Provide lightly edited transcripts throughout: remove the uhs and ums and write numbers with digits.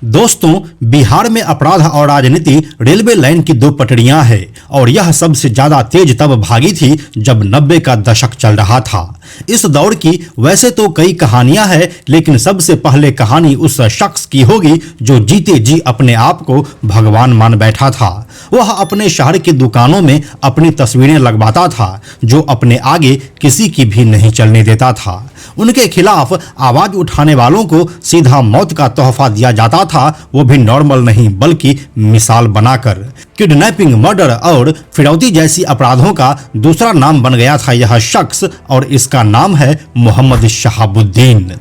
दोस्तों, बिहार में अपराध और राजनीति रेलवे लाइन की दो पटरियां हैं और यह सबसे ज्यादा तेज तब भागी थी जब 90 का दशक चल रहा था। इस दौर की वैसे तो कई कहानियां हैं, लेकिन सबसे पहले कहानी उस शख्स की होगी जो जीते जी अपने आप को भगवान मान बैठा था। वह अपने शहर की दुकानों में अपनी तस्वीरें लगवाता था, जो अपने आगे किसी की भी नहीं चलने देता था। उनके खिलाफ आवाज उठाने वालों को सीधा मौत का तोहफा दिया जाता था, वो भी नॉर्मल नहीं बल्कि मिसाल बनाकर। किडनैपिंग, मर्डर और फिरौती जैसी अपराधों का दूसरा नाम बन गया था यह शख्स, और इसका नाम है मोहम्मद शहाबुद्दीन।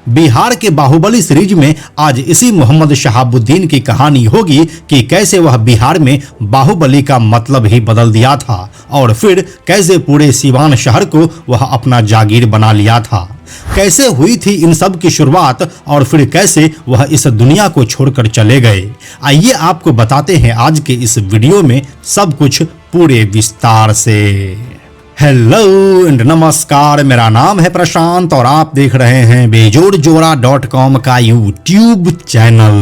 बिहार के बाहुबली सीरीज में आज इसी मोहम्मद शहाबुद्दीन की कहानी होगी कि कैसे वह बिहार में बाहुबली का मतलब ही बदल दिया था और फिर कैसे पूरे सीवान शहर को वह अपना जागीर बना लिया था। कैसे हुई थी इन सब की शुरुआत और फिर कैसे वह इस दुनिया को छोड़कर चले गए। आइए आपको बताते हैं आज के इस वीडियो में सब कुछ पूरे विस्तार से। हेलो एंड नमस्कार, मेरा नाम है प्रशांत और आप देख रहे हैं बेजोड़जोड़ा.com का यूट्यूब चैनल।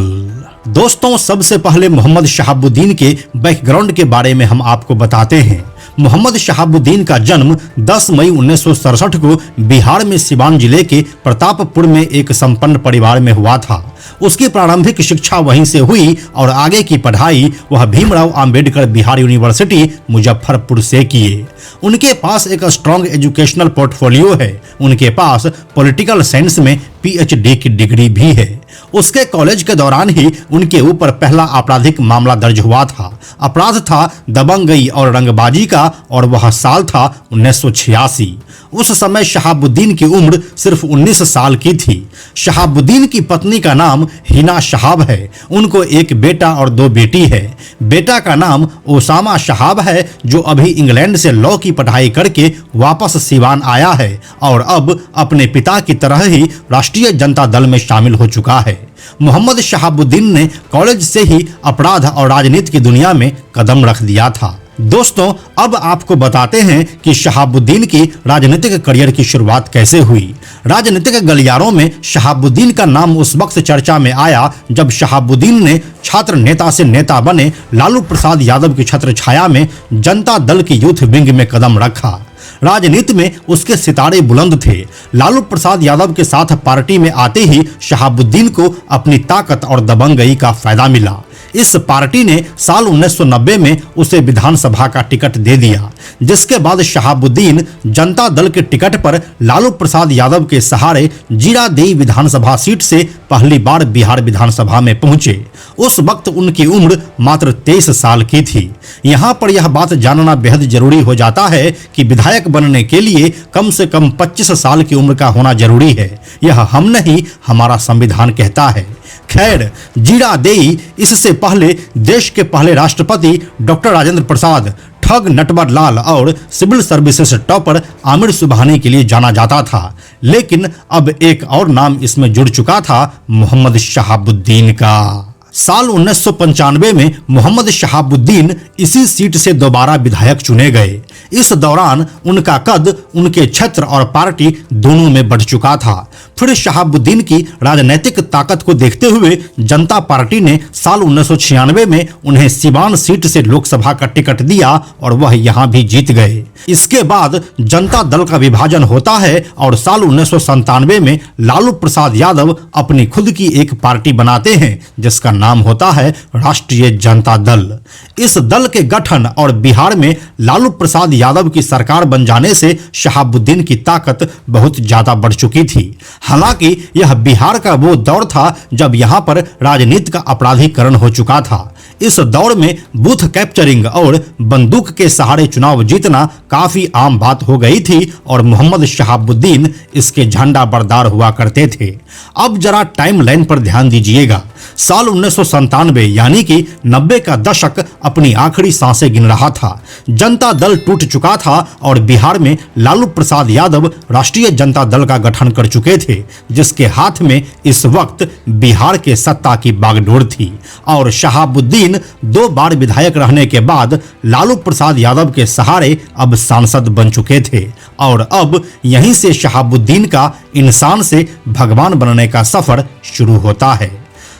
दोस्तों, सबसे पहले मोहम्मद शहाबुद्दीन के बैकग्राउंड के बारे में हम आपको बताते हैं। मोहम्मद शहाबुद्दीन का जन्म 10 मई 1967 को बिहार में सिवान जिले के प्रतापपुर में एक संपन्न परिवार में हुआ था। उसकी प्रारंभिक शिक्षा वहीं से हुई और आगे की पढ़ाई वह भीमराव अंबेडकर बिहार यूनिवर्सिटी मुजफ्फरपुर से किए। उनके पास एक स्ट्रॉन्ग एजुकेशनल पोर्टफोलियो है। उनके पास पॉलिटिकल साइंस में पीएचडी की डिग्री भी है। उसके कॉलेज के दौरान ही उनके ऊपर पहला आपराधिक मामला दर्ज हुआ था। अपराध था दबंगई और रंगबाजी का और वह साल था 1986। उस समय शहाबुद्दीन की उम्र सिर्फ 19 साल की थी। शहाबुद्दीन की पत्नी का नाम हिना शहाब है। उनको एक बेटा और 2 बेटी है। बेटा का नाम ओसामा शहाब है, जो अभी इंग्लैंड से लॉ की पढ़ाई करके वापस सिवान आया है और अब अपने पिता की तरह ही राष्ट्रीय जनता दल में शामिल हो चुका है। मोहम्मद शहाबुद्दीन ने कॉलेज से ही अपराध और राजनीति की दुनिया में कदम रख दिया था। दोस्तों, अब आपको बताते हैं कि शहाबुद्दीन की राजनीतिक करियर की शुरुआत कैसे हुई। राजनीतिक गलियारों में शहाबुद्दीन का नाम उस वक्त चर्चा में आया जब शहाबुद्दीन ने छात्र नेता से नेता बने लालू प्रसाद यादव की छत्र छाया में जनता दल की यूथ विंग में कदम रखा। राजनीति में उसके सितारे बुलंद थे। लालू प्रसाद यादव के साथ पार्टी में आते ही शहाबुद्दीन को अपनी ताकत और दबंगई का फायदा मिला। इस पार्टी ने साल 1990 में उसे विधानसभा का टिकट दे दिया, जिसके बाद शहाबुद्दीन जनता दल के टिकट पर लालू प्रसाद यादव के सहारे जीरादेई विधानसभा सीट से पहली बार बिहार विधानसभा में पहुंचे। उस वक्त उनकी उम्र मात्र 23 साल की थी। यहाँ पर यह बात जानना बेहद जरूरी हो जाता है कि विधायक बनने के लिए कम से कम 25 साल की उम्र का होना जरूरी है। यह हम नहीं, हमारा संविधान कहता है। खैर, जीरादेई इससे पहले देश के पहले राष्ट्रपति डॉक्टर राजेंद्र प्रसाद, ठग नटवर लाल और civil services topper Aamir Subhani के लिए जाना जाता था, लेकिन अब एक और नाम इसमें जुड़ चुका था, मोहम्मद शहाबुद्दीन का। साल 1995 में मोहम्मद शहाबुद्दीन इसी सीट से दोबारा विधायक चुने गए। इस दौरान उनका कद उनके क्षेत्र और पार्टी दोनों में बढ़ चुका था। फिर शहाबुद्दीन की राजनीतिक ताकत को देखते हुए जनता पार्टी ने साल 1996 में उन्हें सिवान सीट से लोकसभा का टिकट दिया और वह यहां भी जीत गए। इसके बाद जनता दल का विभाजन होता है और साल 1997 में लालू प्रसाद यादव अपनी खुद की एक पार्टी बनाते हैं, जिसका नाम होता है राष्ट्रीय जनता दल। इस दल के गठन और बिहार में लालू प्रसाद यादव की सरकार बन जाने से शहाबुद्दीन की ताकत बहुत ज्यादा बढ़ चुकी थी। हालांकि यह बिहार का वो दौर था जब यहाँ पर राजनीति का अपराधीकरण हो चुका था। इस दौर में बूथ कैप्चरिंग और बंदूक के सहारे चुनाव जीतना काफी आम बात हो गई थी और मोहम्मद शहाबुद्दीन इसके झंडा बरदार हुआ करते थे। अब जरा टाइमलाइन पर ध्यान दीजिएगा। साल 1997 यानी कि 90 का दशक अपनी आखिरी सांसें गिन रहा था। जनता दल टूट चुका था और बिहार में लालू प्रसाद यादव राष्ट्रीय जनता दल का गठन कर चुके थे, जिसके हाथ में इस वक्त बिहार के सत्ता की बागडोर थी। और शहाबुद्दीन 2 बार विधायक रहने के बाद लालू प्रसाद यादव के सहारे अब सांसद बन चुके थे और अब यहीं से शहाबुद्दीन का इंसान से भगवान बनने का सफर शुरू होता है।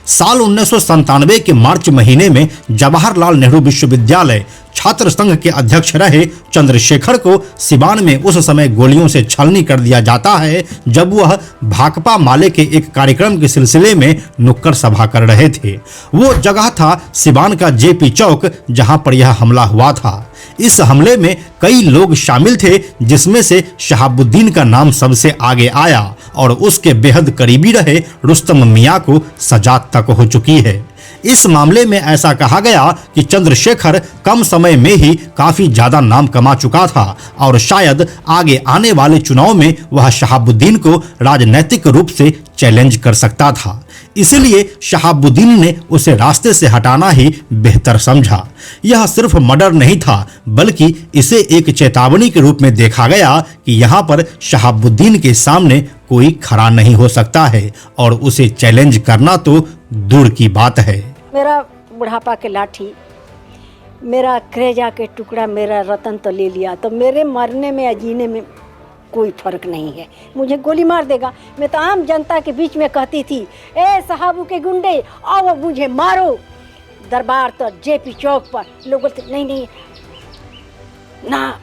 साल 1997 के मार्च महीने में जवाहरलाल नेहरू विश्वविद्यालय छात्र संघ के अध्यक्ष रहे चंद्रशेखर को सिवान में उस समय गोलियों से छलनी कर दिया जाता है जब वह भाकपा माले के एक कार्यक्रम के सिलसिले में नुक्कड़ सभा कर रहे थे। वो जगह था सिवान का जेपी चौक, जहां पर यह हमला हुआ था। इस हमले में कई लोग शामिल थे, जिसमें से शहाबुद्दीन का नाम सबसे आगे आया और उसके बेहद करीबी रहे रुस्तम मियां को सजा तक हो चुकी है। इस मामले में ऐसा कहा गया कि चंद्रशेखर कम समय में ही काफी ज्यादा नाम कमा चुका था और शायद आगे आने वाले चुनाव में वह शहाबुद्दीन को राजनीतिक रूप से चैलेंज कर सकता था। इसलिए शहाबुद्दीन ने उसे रास्ते से हटाना ही बेहतर समझा। यह सिर्फ मर्डर नहीं था, बल्कि इसे एक चेतावनी के रूप में देखा गया कि यहाँ पर शहाबुद्दीन के सामने कोई खड़ा नहीं हो सकता है और उसे चैलेंज करना तो दूर की बात है। मेरा बुढ़ापा के लाठी, मेरा कलेजा के टुकड़ा, मेरा रतन तो ले लिया, तो मेरे मरने में या जीने में कोई फर्क नहीं है। मुझे गोली मार देगा। मैं तो आम जनता के बीच में कहती थी, ए साहबू के गुंडे आओ मुझे मारो। दरबार तो जेपी चौक पर लोग बोलते नहीं ना।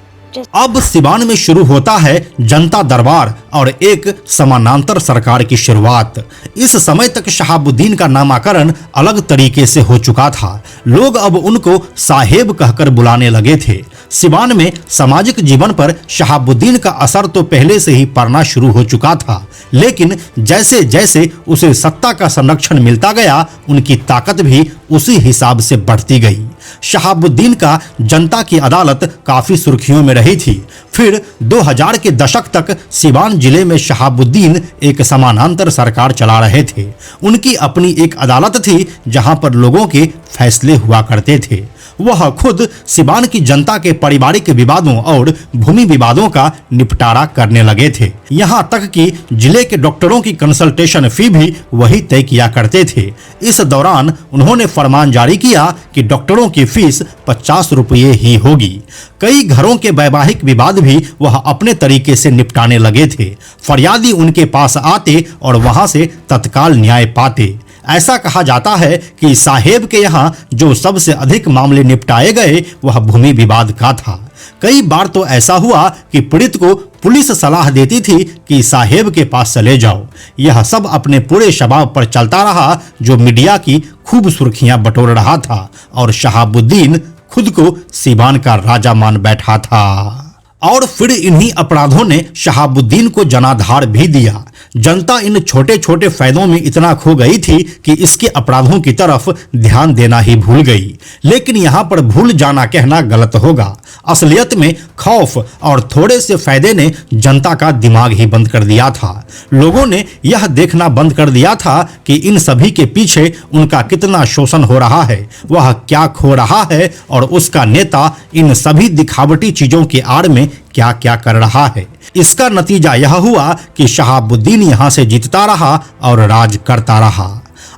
अब सिवान में शुरू होता है जनता दरबार और एक समानांतर सरकार की शुरुआत। इस समय तक शहाबुद्दीन का नामकरण अलग तरीके से हो चुका था। लोग अब उनको साहेब कहकर बुलाने लगे थे। सिवान में सामाजिक जीवन पर शहाबुद्दीन का असर तो पहले से ही पड़ना शुरू हो चुका था, लेकिन जैसे जैसे उसे सत्ता का संरक्षण मिलता गया, उनकी ताकत भी उसी हिसाब से बढ़ती गई। शहाबुद्दीन का जनता की अदालत काफी सुर्खियों में रही थी। फिर 2000 के दशक तक सिवान जिले में शहाबुद्दीन एक समानांतर सरकार चला रहे थे। उनकी अपनी एक अदालत थी जहां पर लोगों के फैसले हुआ करते थे। वह खुद सिवान की जनता के पारिवारिक विवादों और भूमि विवादों का निपटारा करने लगे थे। यहां तक कि जिले के डॉक्टरों की कंसल्टेशन फी भी वही तय किया करते थे। इस दौरान उन्होंने फरमान जारी किया कि डॉक्टरों की फीस 50 रुपये ही होगी। कई घरों के वैवाहिक विवाद भी वह अपने तरीके से निपटाने लगे थे। फरियादी उनके पास आते और वहां से तत्काल न्याय पाते। ऐसा कहा जाता है कि साहेब के यहाँ जो सबसे अधिक मामले निपटाए गए वह भूमि विवाद का था। कई बार तो ऐसा हुआ कि पीड़ित को पुलिस सलाह देती थी कि साहेब के पास चले जाओ। यह सब अपने पूरे शबाब पर चलता रहा, जो मीडिया की खूब सुर्खियां बटोर रहा था और शहाबुद्दीन खुद को सिवान का राजा मान बैठा था। और फिर इन्हीं अपराधों ने शहाबुद्दीन को जनाधार भी दिया। जनता इन छोटे छोटे फायदों में इतना खो गई थी कि इसके अपराधों की तरफ ध्यान देना ही भूल गई। लेकिन यहाँ पर भूल जाना कहना गलत होगा। असलियत में खौफ और थोड़े से फायदे ने जनता का दिमाग ही बंद कर दिया था। लोगों ने यह देखना बंद कर दिया था कि इन सभी के पीछे उनका कितना शोषण हो रहा है, वह क्या खो रहा है और उसका नेता इन सभी दिखावटी चीजों के आड़ में क्या क्या कर रहा है। इसका नतीजा यह हुआ कि शहाबुद्दीन यहां से जीतता रहा और राज करता रहा।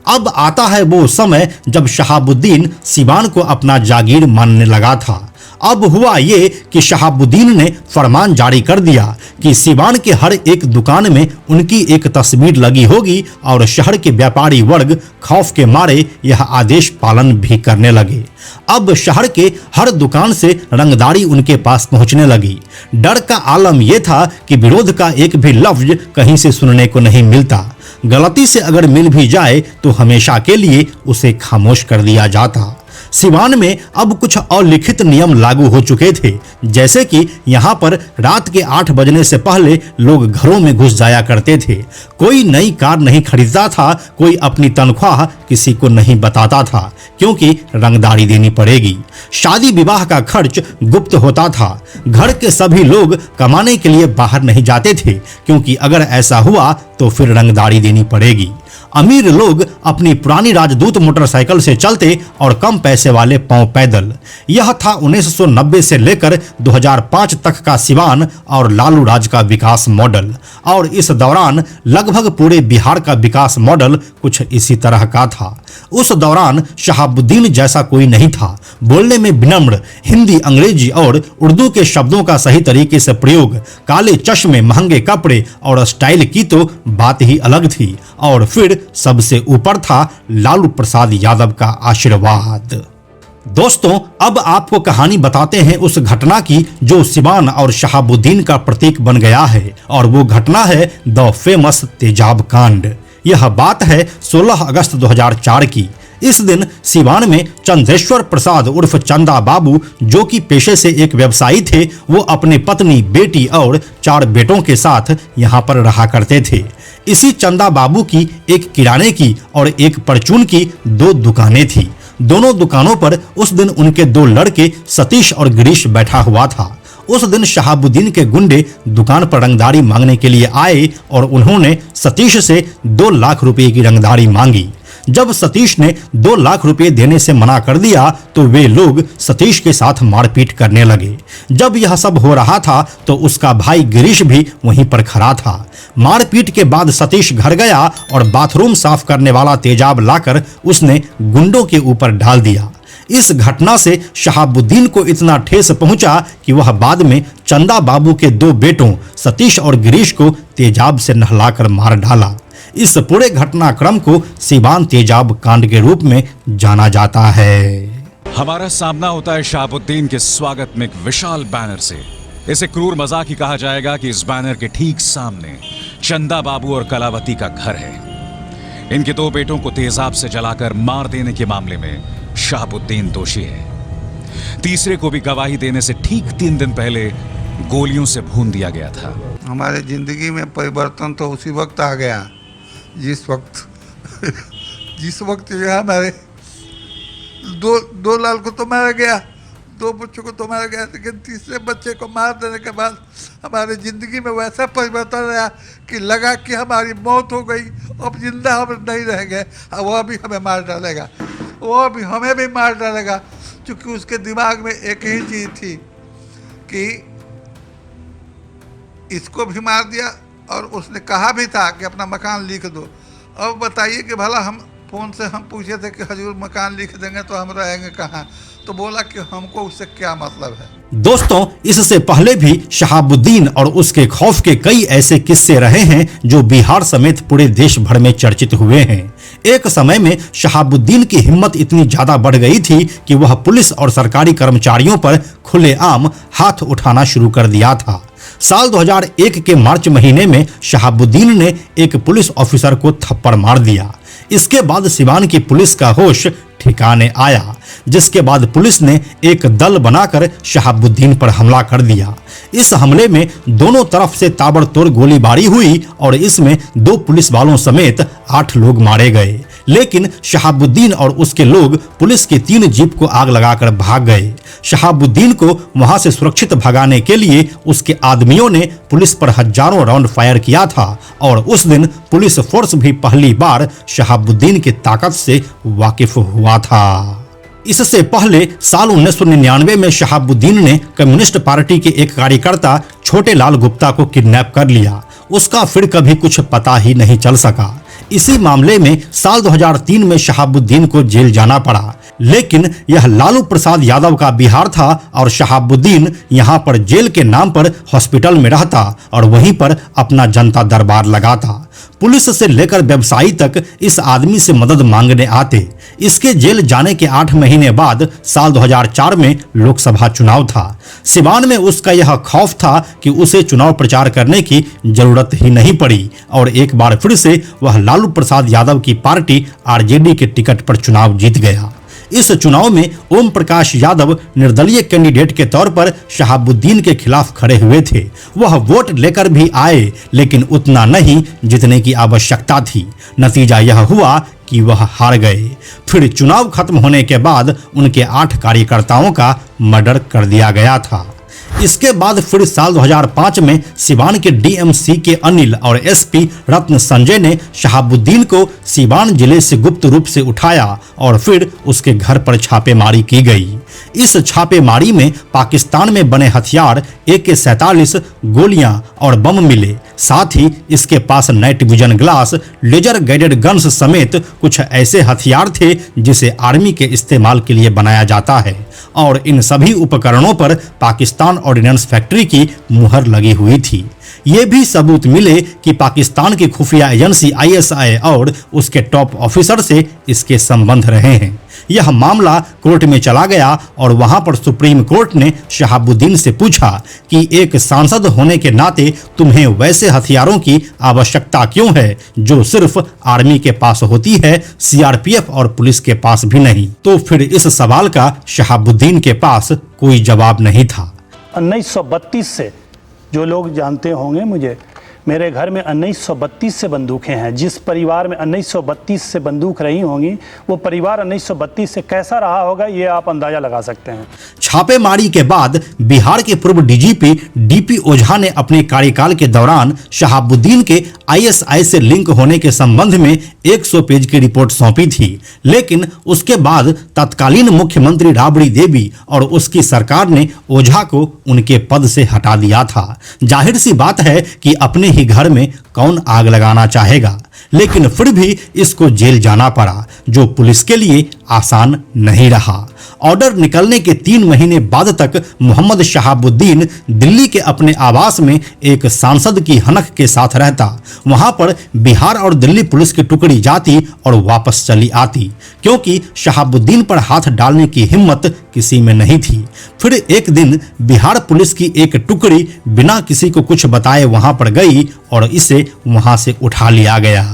अब आता है वो समय जब शहाबुद्दीन सिवान को अपना जागीर मानने लगा था। अब हुआ ये कि शहाबुद्दीन ने फरमान जारी कर दिया कि सिवान के हर एक दुकान में उनकी एक तस्वीर लगी होगी और शहर के व्यापारी वर्ग खौफ के मारे यह आदेश पालन भी करने लगे। अब शहर के हर दुकान से रंगदारी उनके पास पहुंचने लगी। डर का आलम यह था कि विरोध का एक भी लफ्ज कहीं से सुनने को नहीं मिलता। गलती से अगर मिल भी जाए तो हमेशा के लिए उसे खामोश कर दिया जाता। सिवान में अब कुछ अलिखित नियम लागू हो चुके थे, जैसे कि यहाँ पर रात के 8 बजने से पहले लोग घरों में घुस जाया करते थे। कोई नई कार नहीं खरीदता था, कोई अपनी तनख्वाह किसी को नहीं बताता था क्योंकि रंगदारी देनी पड़ेगी। शादी विवाह का खर्च गुप्त होता था। घर के सभी लोग कमाने के लिए बाहर नहीं जाते थे क्योंकि अगर ऐसा हुआ तो फिर रंगदारी देनी पड़ेगी। अमीर लोग अपनी पुरानी राजदूत मोटरसाइकिल से चलते और कम पैसे वाले पांव पैदल। यह था 1990 से लेकर 2005 तक का सिवान और लालू राज का विकास मॉडल। और इस दौरान लगभग पूरे बिहार का विकास मॉडल कुछ इसी तरह का था। उस दौरान शहाबुद्दीन जैसा कोई नहीं था। बोलने में विनम्र, हिंदी, अंग्रेजी और उर्दू के शब्दों का सही तरीके से प्रयोग, काले चश्मे, महंगे कपड़े और स्टाइल की तो बात ही अलग थी। और फिर सबसे ऊपर था लालू प्रसाद यादव का आशीर्वाद। दोस्तों, अब आपको कहानी बताते हैं उस घटना की जो सिवान और शहाबुद्दीन का प्रतीक बन गया है, और वो घटना है द फेमस तेजाब कांड। यह बात है 16 अगस्त 2004 की। इस दिन सिवान में चंदेश्वर प्रसाद उर्फ चंदा बाबू, जो कि पेशे से एक व्यवसायी थे, वो अपने पत्नी, बेटी और 4 बेटों के साथ यहाँ पर रहा करते थे। इसी चंदा बाबू की एक किराने की और एक परचून की 2 दुकानें थी। दोनों दुकानों पर उस दिन उनके 2 लड़के सतीश और गिरीश बैठा हुआ था। उस दिन शहाबुद्दीन के गुंडे दुकान पर रंगदारी मांगने के लिए आए और उन्होंने सतीश से 2 लाख रुपए की रंगदारी मांगी। जब सतीश ने 2 लाख रुपए देने से मना कर दिया तो वे लोग सतीश के साथ मारपीट करने लगे। जब यह सब हो रहा था तो उसका भाई गिरीश भी वहीं पर खड़ा था। मारपीट के बाद सतीश घर गया और बाथरूम साफ करने वाला तेजाब लाकर उसने गुंडों के ऊपर डाल दिया। इस घटना से शहाबुद्दीन को इतना ठेस पहुंचा कि वह बाद में चंदा बाबू के 2 बेटों सतीश और गिरीश को तेजाब से नहलाकर मार डाला। इस पूरे घटनाक्रम को सिवान तेजाब कांड के रूप में जाना जाता है। हमारा सामना होता है शहाबुद्दीन के स्वागत में एक विशाल बैनर से। इसे क्रूर मजाक ही कहा जाएगा कि इस बैनर के ठीक सामने चंदा बाबू और कलावती का घर है। इनके 2 बेटों को तेजाब से जलाकर मार देने के मामले में शहाबुद्दीन दोषी है। तीसरे को भी गवाही देने से ठीक 3 दिन पहले गोलियों से भून दिया गया था। हमारे जिंदगी में परिवर्तन तो उसी वक्त आ गया जिस वक्त जो है हमारे 2 लाल को तो मारा गया, 2 बच्चों को तो मारा गया, लेकिन तीसरे बच्चे को मार देने के बाद हमारे ज़िंदगी में वैसा परिवर्तन आया कि लगा कि हमारी मौत हो गई, अब जिंदा हम नहीं रह गए, वह भी हमें मार डालेगा, वह भी हमें भी मार डालेगा। क्योंकि उसके दिमाग में एक ही चीज़ थी कि इसको भी मार दिया और उसने कहा भी था कि अपना मकान लिख दो। अब बताइए कि भला हम फ़ोन से हम पूछे थे कि हजूर मकान लिख देंगे तो हम रहेंगे कहाँ, तो बोला कि हमको उससे क्या मतलब है। दोस्तों, इससे पहले भी शहाबुद्दीन और उसके खौफ के कई ऐसे किस्से रहे हैं जो बिहार समेत पूरे देश भर में चर्चित हुए हैं। एक समय में शहाबुद्दीन की हिम्मत इतनी ज्यादा बढ़ गई थी कि वह पुलिस और सरकारी कर्मचारियों पर खुलेआम हाथ उठाना शुरू कर दिया था। साल 2001 के मार्च महीने में शहाबुद्दीन ने एक पुलिस ऑफिसर को थप्पड़ मार दिया। इसके बाद सिवान की पुलिस का होश ठिकाने आया, जिसके बाद पुलिस ने एक दल बनाकर शहाबुद्दीन पर हमला कर दिया। इस हमले में दोनों तरफ से ताबड़तोड़ गोलीबारी हुई और इसमें 2 पुलिस वालों समेत 8 लोग मारे गए। लेकिन शहाबुद्दीन और उसके लोग पुलिस की 3 जीप को आग लगाकर भाग गए। शहाबुद्दीन को वहां से सुरक्षित भगाने के लिए उसके आदमियों ने पुलिस पर हजारों राउंड फायर किया था और उस दिन पुलिस फोर्स भी पहली बार शहाबुद्दीन की ताकत से वाकिफ हुआ था। इससे पहले साल 1999 में शहाबुद्दीन ने कम्युनिस्ट पार्टी के एक कार्यकर्ता छोटे लाल गुप्ता को किडनैप कर लिया। उसका फिर कभी कुछ पता ही नहीं चल सका। इसी मामले में साल 2003 में शहाबुद्दीन को जेल जाना पड़ा, लेकिन यह लालू प्रसाद यादव का बिहार था और शहाबुद्दीन यहाँ पर जेल के नाम पर हॉस्पिटल में रहता और वहीं पर अपना जनता दरबार लगाता। पुलिस से लेकर व्यवसायी तक इस आदमी से मदद मांगने आते। इसके जेल जाने के 8 महीने बाद साल 2004 में लोकसभा चुनाव था। सिवान में उसका यह खौफ था कि उसे चुनाव प्रचार करने की जरूरत ही नहीं पड़ी और एक बार फिर से वह लालू प्रसाद यादव की पार्टी आरजेडी के टिकट पर चुनाव जीत गया। इस चुनाव में ओम प्रकाश यादव निर्दलीय कैंडिडेट के तौर पर शहाबुद्दीन के खिलाफ खड़े हुए थे। वह वोट लेकर भी आए, लेकिन उतना नहीं जितने की आवश्यकता थी। नतीजा यह हुआ कि वह हार गए। फिर चुनाव खत्म होने के बाद उनके 8 कार्यकर्ताओं का मर्डर कर दिया गया था। इसके बाद फिर साल 2005 में सिवान के डीएमसी के अनिल और एसपी रत्न संजय ने शहाबुद्दीन को सिवान जिले से गुप्त रूप से उठाया और फिर उसके घर पर छापेमारी की गई। इस छापेमारी में पाकिस्तान में बने हथियार AK-47 गोलियां और बम मिले। साथ ही इसके पास night vision glass, laser guided guns समेत कुछ ऐसे हथियार थे जिसे आर्मी के इस्तेमाल के लिए बनाया जाता है और इन सभी उपकरणों पर पाकिस्तान ऑर्डिनेंस फैक्ट्री की मुहर लगी हुई थी। ये भी सबूत मिले कि पाकिस्तान की खुफिया एजेंसी ISI और उसके टॉप ऑफिसर से इसके संबंध रहे हैं। यह मामला कोर्ट में चला गया और वहां पर सुप्रीम कोर्ट ने शहाबुद्दीन से पूछा कि एक सांसद होने के नाते तुम्हें वैसे हथियारों की आवश्यकता क्यों है जो सिर्फ आर्मी के पास होती है, CRPF और पुलिस के पास भी नहीं। तो फिर इस सवाल का शहाबुद्दीन के पास कोई जवाब नहीं था। 1932 से, जो लोग जानते होंगे मुझे, मेरे घर में 1932 से बंदूकें हैं। जिस परिवार में 1932 से बंदूक रही होंगी वो परिवार 1932 से कैसा रहा होगा ये आप अंदाजा लगा सकते हैं। छापेमारी के बाद बिहार के पूर्व DGP DP ओझा ने अपने कार्यकाल के दौरान शहाबुद्दीन के ISI से लिंक होने के संबंध में 100 पेज की रिपोर्ट सौंपी थी, लेकिन उसके बाद तत्कालीन मुख्यमंत्री राबड़ी देवी और उसकी सरकार ने ओझा को उनके पद से हटा दिया था। जाहिर सी बात है कि अपने ही घर में कौन आग लगाना चाहेगा, लेकिन फिर भी इसको जेल जाना पड़ा, जो पुलिस के लिए आसान नहीं रहा। ऑर्डर निकलने के 3 महीने बाद तक मोहम्मद शहाबुद्दीन दिल्ली के अपने आवास में एक सांसद की हनक के साथ रहता। वहां पर बिहार और दिल्ली पुलिस की टुकड़ी जाती और वापस चली आती, क्योंकि शहाबुद्दीन पर हाथ डालने की हिम्मत किसी में नहीं थी। फिर एक दिन बिहार पुलिस की एक टुकड़ी बिना किसी को कुछ बताए वहां पर गई और इसे वहां से उठा लिया गया।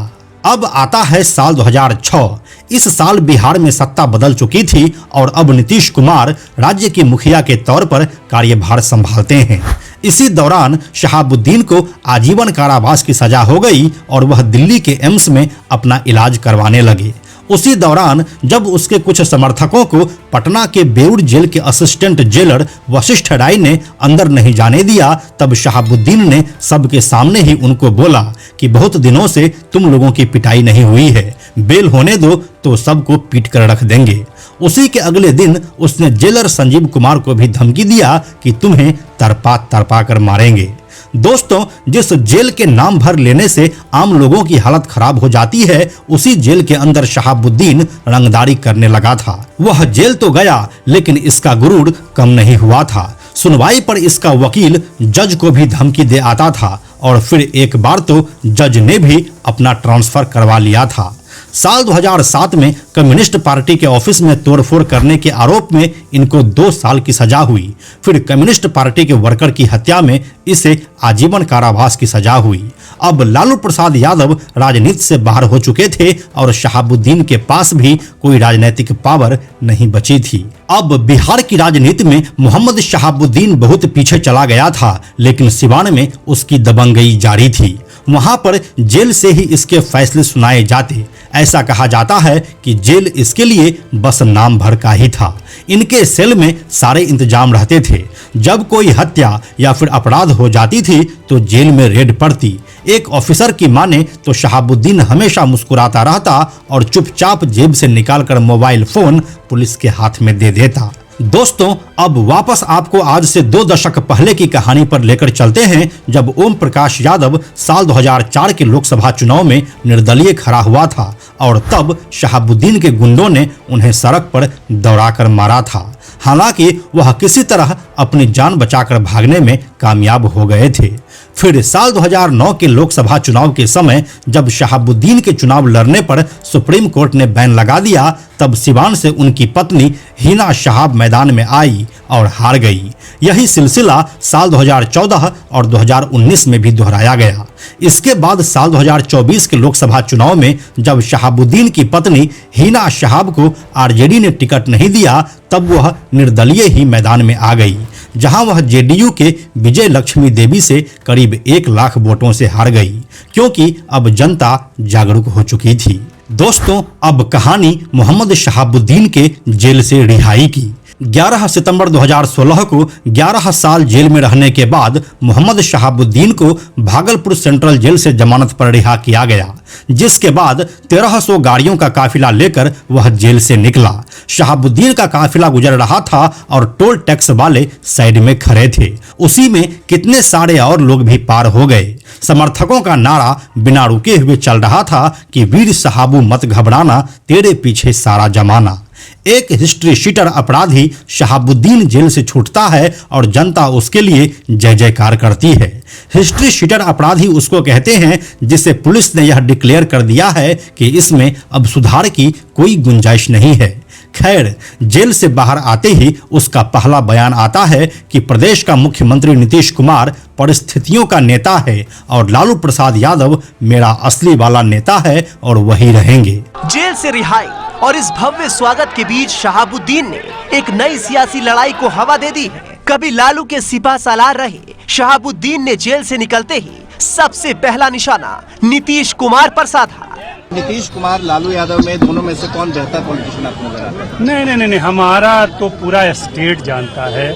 अब आता है साल 2006। इस साल बिहार में सत्ता बदल चुकी थी और अब नीतीश कुमार राज्य के मुखिया के तौर पर कार्यभार संभालते हैं। इसी दौरान शहाबुद्दीन को आजीवन कारावास की सजा हो गई और वह दिल्ली के एम्स में अपना इलाज करवाने लगे। उसी दौरान जब उसके कुछ समर्थकों को पटना के बेउर जेल के असिस्टेंट जेलर वशिष्ठ राय ने अंदर नहीं जाने दिया, तब शहाबुद्दीन ने सबके सामने ही उनको बोला कि बहुत दिनों से तुम लोगों की पिटाई नहीं हुई है, बेल होने दो तो सबको पीट कर रख देंगे। उसी के अगले दिन उसने जेलर संजीव कुमार को भी धमकी दिया कि तुम्हें तरपा तरपा कर मारेंगे। दोस्तों, जिस जेल के नाम भर लेने से आम लोगों की हालत खराब हो जाती है, उसी जेल के अंदर शहाबुद्दीन रंगदारी करने लगा था। वह जेल तो गया, लेकिन इसका गुरूर कम नहीं हुआ था। सुनवाई पर इसका वकील जज को भी धमकी दे आता था और फिर एक बार तो जज ने भी अपना ट्रांसफर करवा लिया था। साल 2007 में कम्युनिस्ट पार्टी के ऑफिस में तोड़फोड़ करने के आरोप में इनको 2 साल की सजा हुई। फिर कम्युनिस्ट पार्टी के वर्कर की हत्या में इसे आजीवन कारावास की सजा हुई। अब लालू प्रसाद यादव राजनीति से बाहर हो चुके थे और शहाबुद्दीन के पास भी कोई राजनीतिक पावर नहीं बची थी। अब बिहार की राजनीति में मोहम्मद शहाबुद्दीन बहुत पीछे चला गया था, लेकिन सिवान में उसकी दबंगई जारी थी। वहां पर जेल से ही इसके फैसले सुनाए जाते। ऐसा कहा जाता है कि जेल इसके लिए बस नाम भर का ही था। इनके सेल में सारे इंतजाम रहते थे। जब कोई हत्या या फिर अपराध हो जाती थी तो जेल में रेड पड़ती। एक ऑफिसर की माने तो शहाबुद्दीन हमेशा मुस्कुराता रहता और चुपचाप जेब से निकालकर मोबाइल फोन पुलिस के हाथ में दे देता। दोस्तों, अब वापस आपको आज से 2 दशक पहले की कहानी पर लेकर चलते हैं, जब ओम प्रकाश यादव साल 2004 के लोकसभा चुनाव में निर्दलीय खड़ा हुआ था और तब शहाबुद्दीन के गुंडों ने उन्हें सड़क पर दौड़ाकर मारा था। हालांकि वह किसी तरह अपनी जान बचाकर भागने में कामयाब हो गए थे। फिर साल 2009 के लोकसभा चुनाव के समय जब शहाबुद्दीन के चुनाव लड़ने पर सुप्रीम कोर्ट ने बैन लगा दिया, तब सिवान से उनकी पत्नी हिना शहाब मैदान में आई और हार गई। यही सिलसिला साल 2014 और 2019 में भी दोहराया गया। इसके बाद साल 2024 के लोकसभा चुनाव में जब शहाबुद्दीन की पत्नी हिना शहाब को आरजेडी ने टिकट नहीं दिया, तब वह निर्दलीय ही मैदान में आ गई, जहां वह जेडीयू के विजय लक्ष्मी देवी से करीब 1 लाख वोटों से हार गई, क्योंकि अब जनता जागरूक हो चुकी थी। दोस्तों, अब कहानी मोहम्मद शहाबुद्दीन के जेल से रिहाई की। 11 सितंबर 2016 को 11 साल जेल में रहने के बाद मोहम्मद शहाबुद्दीन को भागलपुर सेंट्रल जेल से जमानत पर रिहा किया गया, जिसके बाद 1300 गाड़ियों का काफिला लेकर वह जेल से निकला। शहाबुद्दीन का काफिला गुजर रहा था और टोल टैक्स वाले साइड में खड़े थे। उसी में कितने सारे और लोग भी पार हो गए। समर्थकों का नारा बिना रुके हुए चल रहा था कि वीर साहबू मत घबराना, तेरे पीछे सारा जमाना। एक हिस्ट्री शीटर अपराधी शहाबुद्दीन जेल से छूटता है और जनता उसके लिए जय जयकार करती है। हिस्ट्री शीटर अपराधी उसको कहते हैं जिसे पुलिस ने यह डिक्लेयर कर दिया है कि इसमें अब सुधार की कोई गुंजाइश नहीं है। खैर, जेल से बाहर आते ही उसका पहला बयान आता है कि प्रदेश का मुख्यमंत्री नीतीश कुमार परिस्थितियों का नेता है और लालू प्रसाद यादव मेरा असली वाला नेता है और वही रहेंगे। जेल से रिहाई और इस भव्य स्वागत के बीच शहाबुद्दीन ने एक नई सियासी लड़ाई को हवा दे दी है। कभी लालू के सिपा सालार रहे शहाबुद्दीन ने जेल से निकलते ही सबसे पहला निशाना नीतीश कुमार पर साधा। नीतीश कुमार लालू यादव में दोनों में से कौन बेहतर पॉलिटिशियन आपको नजर आता है? नहीं, हमारा तो पूरा स्टेट जानता है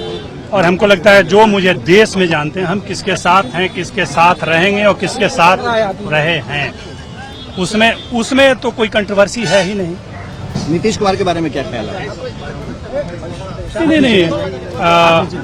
और हमको लगता है जो मुझे देश में जानते हैं हम किसके साथ हैं, किसके साथ रहेंगे और किसके साथ रहे हैं, उसमें तो कोई कंट्रोवर्सी है ही नहीं। नीतीश कुमार के बारे में क्या ख्याल है? नहीं,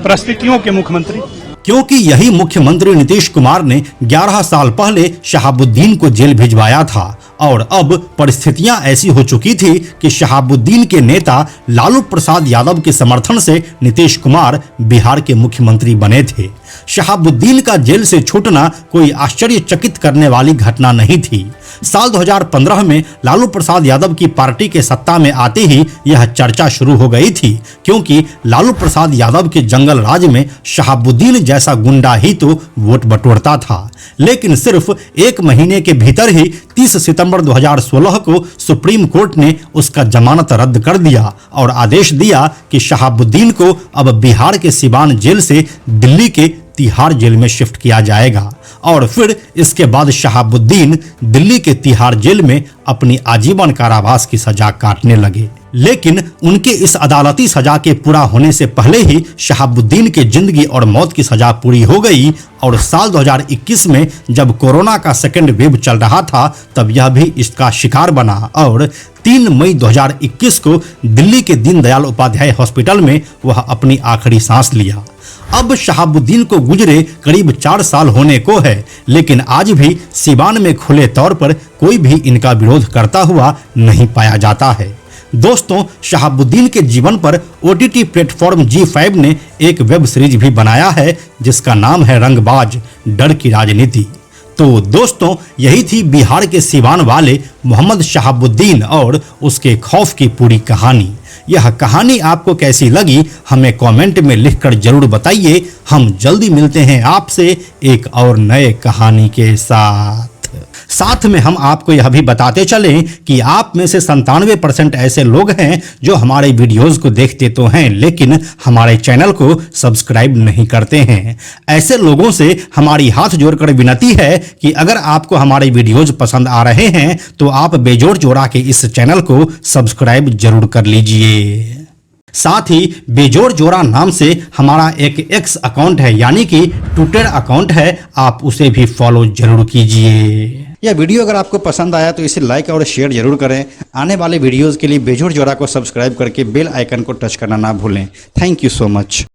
परिस्थितियों के मुख्यमंत्री। क्योंकि यही मुख्यमंत्री नीतीश कुमार ने 11 साल पहले शहाबुद्दीन को जेल भिजवाया था और अब परिस्थितियां ऐसी हो चुकी थी कि शहाबुद्दीन के नेता लालू प्रसाद यादव के समर्थन से नीतीश कुमार बिहार के मुख्यमंत्री बने थे। शहाबुद्दीन का जेल से छूटना कोई आश्चर्यचकित करने वाली घटना नहीं थी। साल 2015 में लालू प्रसाद यादव की पार्टी के सत्ता में आते ही यह चर्चा शुरू हो गई थी, क्योंकि लालू प्रसाद यादव के जंगल राज में शहाबुद्दीन जैसा गुंडा ही तो वोट बटोरता था। लेकिन सिर्फ एक महीने के भीतर ही 30 सितंबर 2016 को सुप्रीम कोर्ट ने उसका जमानत रद्द कर दिया और आदेश दिया कि शहाबुद्दीन को अब बिहार के सिवान जेल से दिल्ली के तिहाड़ जेल में शिफ्ट किया जाएगा और फिर इसके बाद शहाबुद्दीन दिल्ली के तिहाड़ जेल में अपनी आजीवन कारावास की सजा काटने लगे। लेकिन उनके इस अदालती सजा के पूरा होने से पहले ही शहाबुद्दीन के जिंदगी और मौत की सजा पूरी हो गई और साल 2021 में जब कोरोना का सेकेंड वेव चल रहा था तब यह भी इसका शिकार बना और 3 मई 2021 को दिल्ली के दीनदयाल उपाध्याय हॉस्पिटल में वह अपनी आखिरी सांस लिया। अब शहाबुद्दीन को गुजरे करीब 4 साल होने को है, लेकिन आज भी सिवान में खुले तौर पर कोई भी इनका विरोध करता हुआ नहीं पाया जाता है। दोस्तों, शहाबुद्दीन के जीवन पर OTT प्लेटफॉर्म G5 ने एक वेब सीरीज भी बनाया है जिसका नाम है रंगबाज डर की राजनीति। तो दोस्तों, यही थी बिहार के सिवान वाले मोहम्मद शहाबुद्दीन और उसके खौफ की पूरी कहानी। यह कहानी आपको कैसी लगी हमें कमेंट में लिखकर जरूर बताइए। हम जल्दी मिलते हैं आपसे एक और नए कहानी के साथ में हम आपको यह भी बताते चलें कि आप में से 97% ऐसे लोग हैं जो हमारे वीडियोस को देखते तो हैं लेकिन हमारे चैनल को सब्सक्राइब नहीं करते हैं। ऐसे लोगों से हमारी हाथ जोड़कर विनती है कि अगर आपको हमारे वीडियोस पसंद आ रहे हैं तो आप बेजोड़ जोड़ा के इस चैनल को सब्सक्राइब जरूर कर लीजिए। साथ ही बेजोड़ जोड़ा नाम से हमारा एक X अकाउंट है, यानी कि ट्विटर अकाउंट है, आप उसे भी फॉलो जरूर कीजिए। यह वीडियो अगर आपको पसंद आया तो इसे लाइक और शेयर जरूर करें। आने वाले वीडियोस के लिए बेजोड़ जोड़ा को सब्सक्राइब करके बेल आइकन को टच करना ना भूलें। Thank you so much.